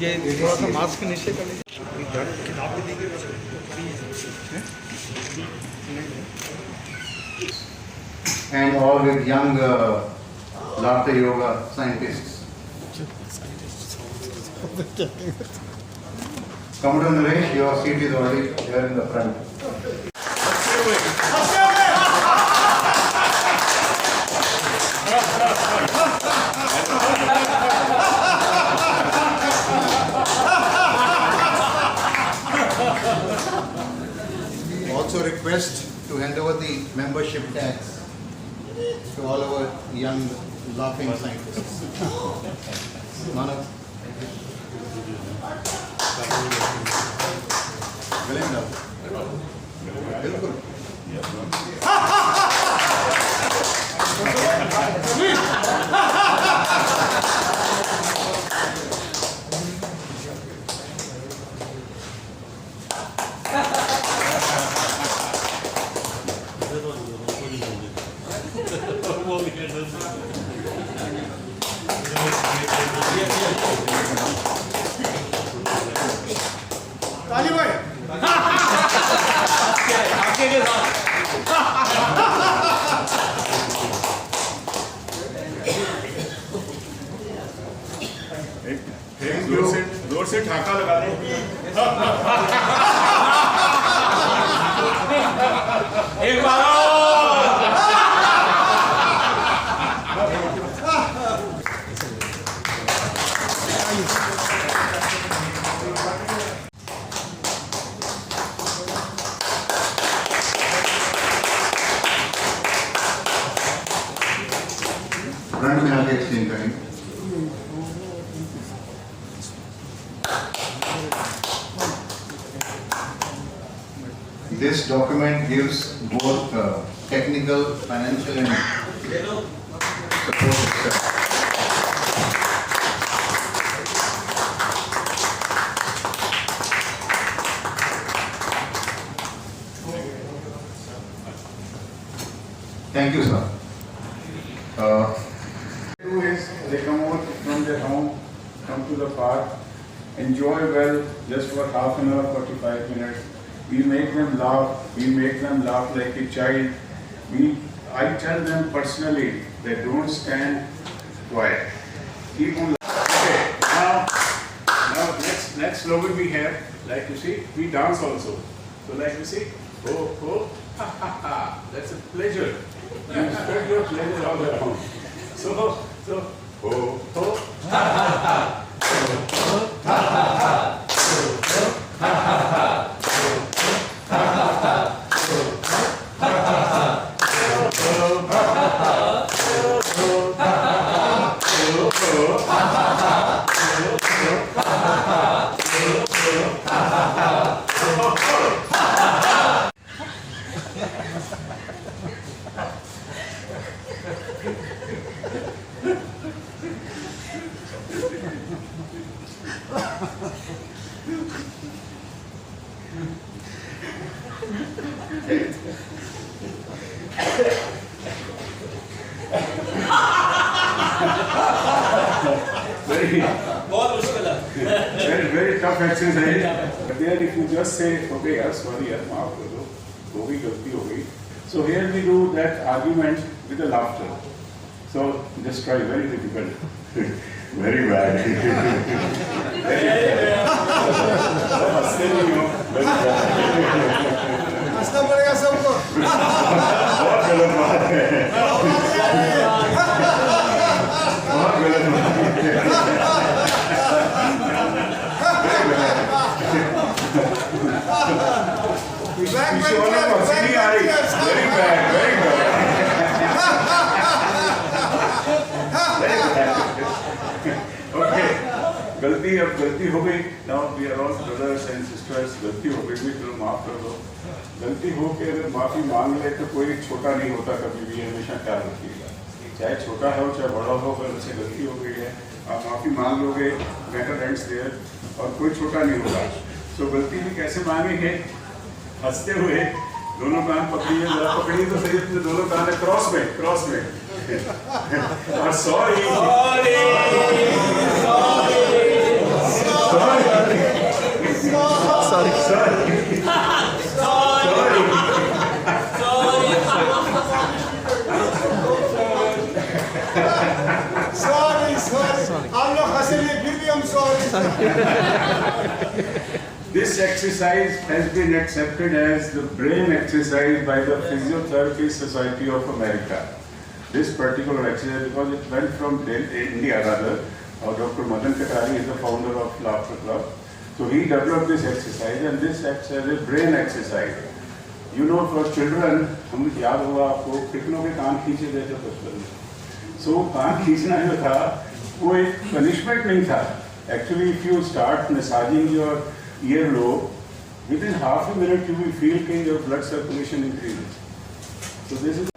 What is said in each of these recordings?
ये थोड़ा सा मास्क नीचे कर लीजिए। And all with young laughter yoga scientists. Commodore Naresh, your seat is already here in the front. Also request to hand over the membership tags to all our young laughing scientists. Manav. Belinda. Bilkul. ताली भाई आपके के साथ जोर से ठाका लगा दे। एक बार front में आके एक्सचेंज करेंगे। This document gives both technical, financial and support itself. Thank you, sir. Do is they come out from their home, come to the park, enjoy well just for half an hour, 45 minutes. We make them laugh. We make them laugh like a child. I tell them personally that don't stand quiet. Keep on laughing. Okay. Now next slogan we have, like you see, we dance also. So like you see, oh, ha ha ha. That's a pleasure. You spread your pleasure all around. So, oh, ha ha ha. Very tough exercise. But there if you just say, okay, yaar, sorry, yaar, maaf kar do, ho gayi, galti ho gayi. So here we do that argument with the laughter. So just try, very difficult. Very bad. हंसना पड़ेगा सबको। बहुत गलत बात है। बहुत गलत बात है। Very bad, very bad. Okay, गलती हो गई। Now we are all brothers and sisters. गलती हो गई भी तो माफ कर दो। गलती हो के अगर माफी मांग ले तो कोई छोटा नहीं होता कभी भी, हमेशा ख्याल रखिएगा। चाहे छोटा हो चाहे बड़ा हो, अगर उससे गलती हो गई है आप माफी मांग लोगे, मैटर एंड्स देयर, और कोई छोटा नहीं होगा। तो गलती भी कैसे मांगेंगे? हंसते हुए, दोनों कान पकड़िए, जरा पकड़िए तो सही अपने दोनों कान क्रॉस में और सॉरी सॉरी आप लोग हंसेंगे फिर भी हम sorry This exercise has been accepted as the brain exercise by the Physiotherapy Society of America. This particular exercise, because it went from India rather, Dr. Madan Katari is the founder of Laughter Club. So he developed this exercise, and this exercise is brain exercise. You know, for children, हमें याद होगा आपको कितनों के कान खींचे देते बचपन में. So कान खींचना जो था, वो एक punishment नहीं था. Actually, if you start massaging your earlobe, within half a minute you will feel that your blood circulation increases. So this is.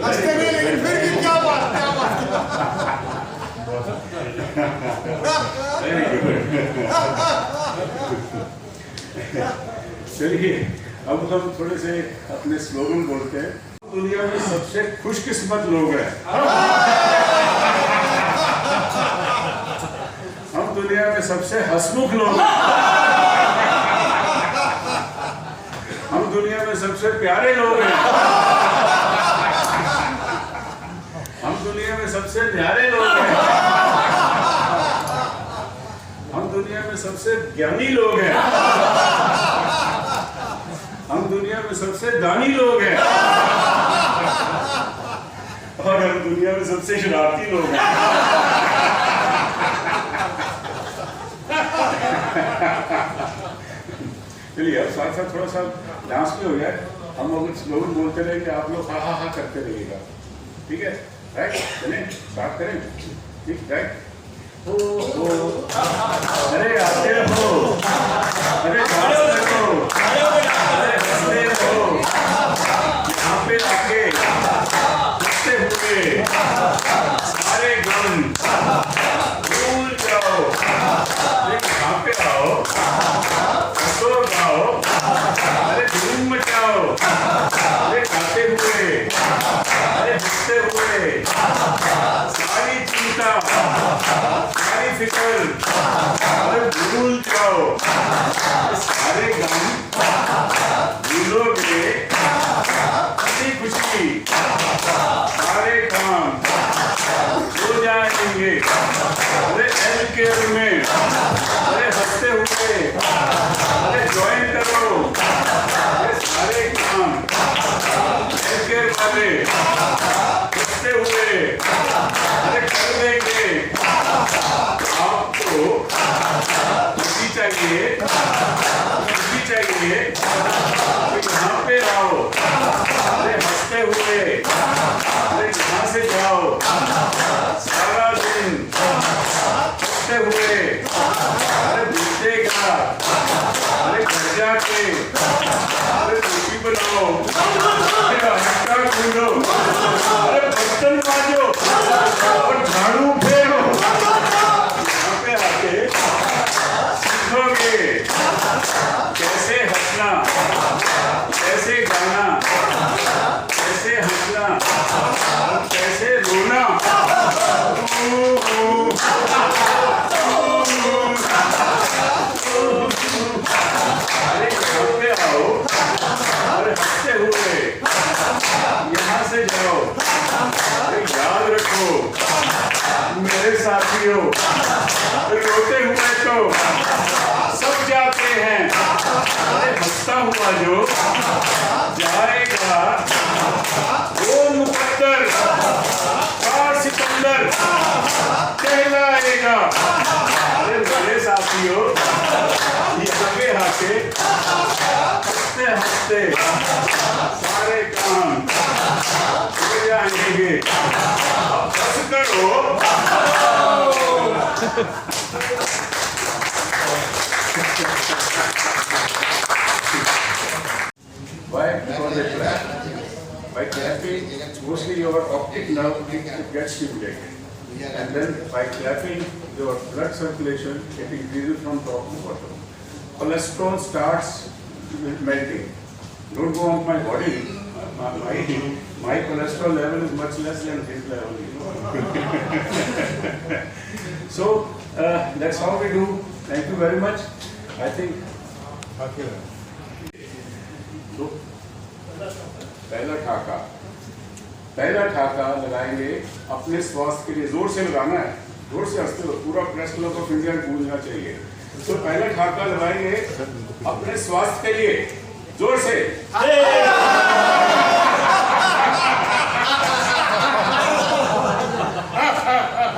हंसते नहीं लेकिन फिर भी क्या बात Very good. चलिए अब हम थोड़े से अपने स्लोगन बोलते हैं. दुनिया में सबसे खुशकिस्मत लोग हैं. हम दुनिया में सबसे हंसमुख लोग हैं. हम दुनिया में सबसे प्यारे लोग हैं. हम दुनिया में सबसे न्यारे लोग हैं. हम दुनिया में सबसे ज्ञानी लोग हैं. हम दुनिया में सबसे दानी लोग हैं. और हम दुनिया में सबसे शरारती लोग हैं. चलिए अब साथ साथ थोड़ा सा डांस भी हो जाए. हम अगर स्लोगन बोलते रहेंगे आप लोग हा हा हा करते रहिएगा. ठीक है? राइट? चलें स्टार्ट करें. ठीक राइट? हो अरे आते हो. अरे डांस करो. अरे हंसते रहो. यहाँ पे आके हंसते हुए सारे गम भूल जाओ. यहाँ पे आओ. हंसो गाओ. अरे धूम मचाओ. अरे गाते हुए. अरे हंसते हुए सारी चिंता सारी फिक्र अरे भूल जाओ. सारे गम भूलोगे. हंसी खुशी सारे काम हो जाएंगे. अरे हेल्थ केयर में अरे हंसते हुए अरे ज्वाइन करो. अरे सारे काम हेल्थ केयर वाले हंसते हुए अरे कर देंगे. आपको खुशी चाहिए. खुशी चाहिए तो यहाँ पे आओ. अरे हंसते हुए अरे यहाँ से जाओ. सारा दिन हंसते हुए अरे बीतेगा. अरे घर जाके अरे रोटी बनाओ. अरे आटा गूंदो. अरे बर्तन मांजो और झाड़ू फेरो. यहाँ पे आके सीखोगे कैसे हंसना, कैसे गाना, कैसे हंसना और कैसे रोना. अरे यहाँ पे आओ. अरे हंसते हुए यहाँ से जाओ. अरे याद रखो मेरे साथियों, रोते हुए तो सब जाते हैं. अरे हंसता हुआ जो जाएगा वो मुकद्दर का सिकंदर कहलाएगा. अरे मेरे साथियों यहाँ पे आके हंसते हंसते सारे काम हो जाएंगे. अब बस करो. Why? Because they clap. By clapping, mostly your optic nerve gets stimulated. And then by clapping, your blood circulation it increases from top to bottom. Cholesterol starts melting. Don't go on my body. My cholesterol level is much less than his level. So That's how we do. Thank you very much. I think पहला ठाका लगाएंगे अपने स्वास्थ्य के लिए, जोर से लगाना है, जोर से हंसते हो, पूरा प्रेस क्लब ऑफ इंडिया गूंजना चाहिए। तो पहला ठाका लगाएंगे अपने स्वास्थ्य के लिए, जोर से।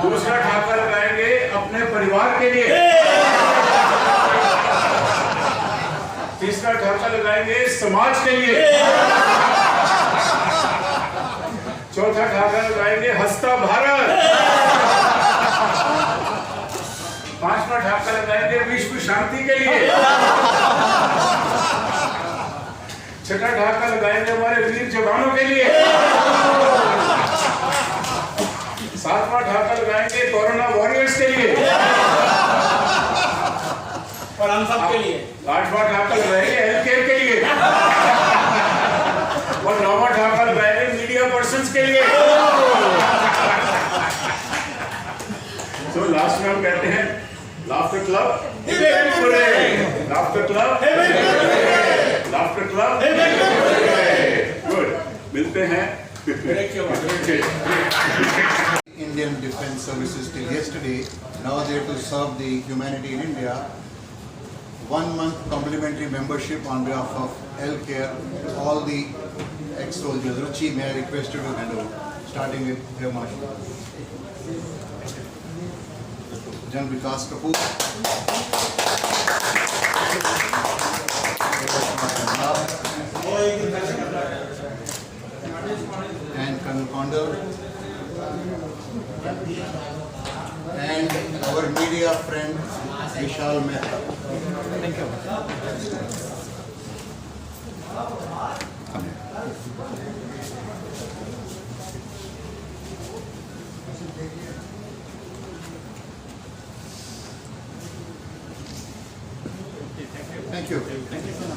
दूसरा ठाका लगाएंगे अपने परिवार के लिए। तीसरा ठाका लगाएंगे समाज के लिए। चौथा ठाका लगाएंगे हंसता भारत। पांचवा ठाका लगाएंगे विश्व शांति के लिए। छठा ठाका लगाएंगे हमारे वीर जवानों के लिए। सातवां ठाका लगाएंगे कोरोना वॉरियर्स के लिए और हम सब के लिए। आठवां ठाका लगाएंगे हेल्थ केयर के लिए और नौवां ठाका लगाएंगे मीडिया पर्सन्स के लिए। तो लास्ट में हम कहते हैं laughter club, laughter club, laughter club. Good, मिलते हैं। Indian Defence Services till yesterday, now they have to serve the humanity in India. 1 month complimentary membership on behalf of Healthcare to all the ex-soldiers. Ruchi, may I request you to hand over, starting with Air Marshal Jan Vikas Kapoor, and Colonel Condor, and our media friend Vishal Mehta. Thank you. Thank you.